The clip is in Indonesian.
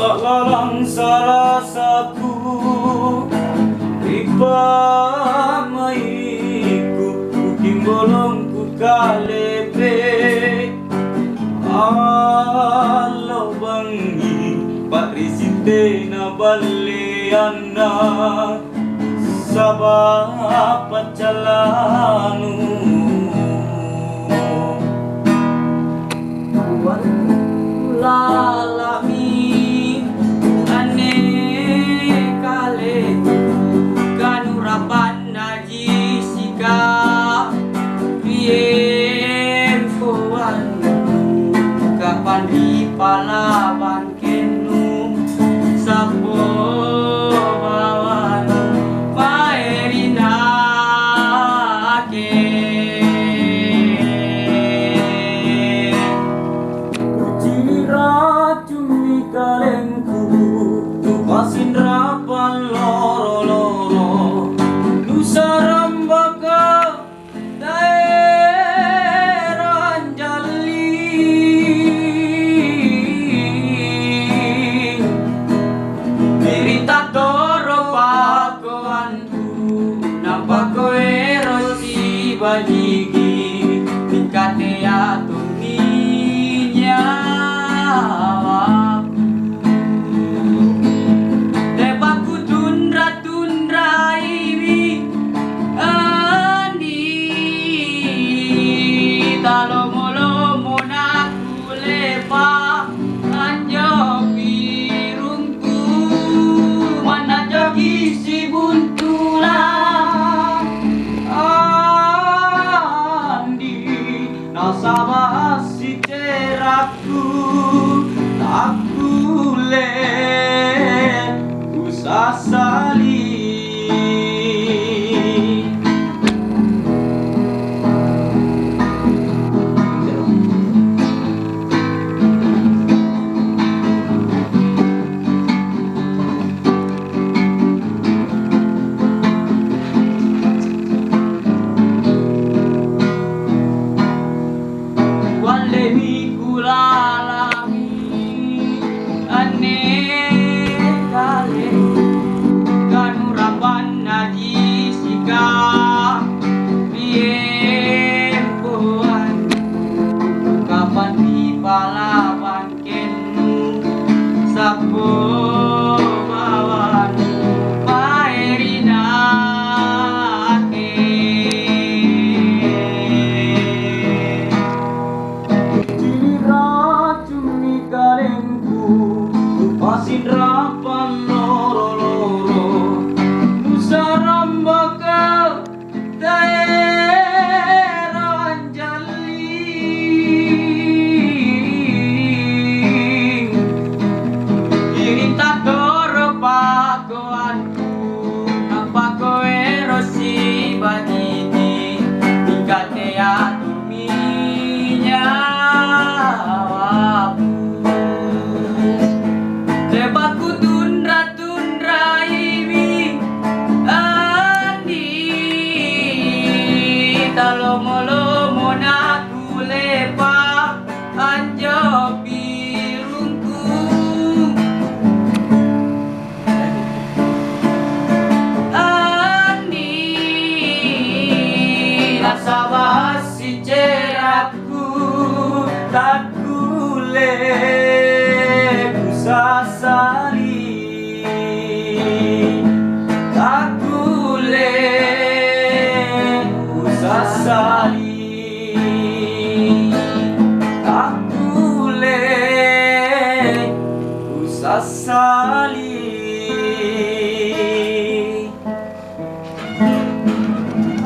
Salalang sarasaku ipamaiku kimbolong ku kalebe alo bangi parisite na baleana sabah pacalanu lalami ane kale kanurapan naji sika piempoan kapan di palaban kenu sapo bawan paerina ke cumi kalengku tupasin rapan loro-loro nusa rambaka daerah Anjali dirita doro pakoanku nampak koe rosi bajigi dikate atunginya lomo-lomo naku lepa anjo birungku mana jogi si buntula andi nasabah si ceraku aku le usasali walehi kulalami ane kale kanurapan naji sika piempoan kapan di palaban kenu sapo bawan paerina pasin rapan loro-loro nusa rambaka daerah Anjali dirita doro pakoanku nampak koe rosi bajiji dikate atuminya lebaku tundra ini andi talomo-lomo naku lepa anjo birungku andi nasabah si ceraku tak kule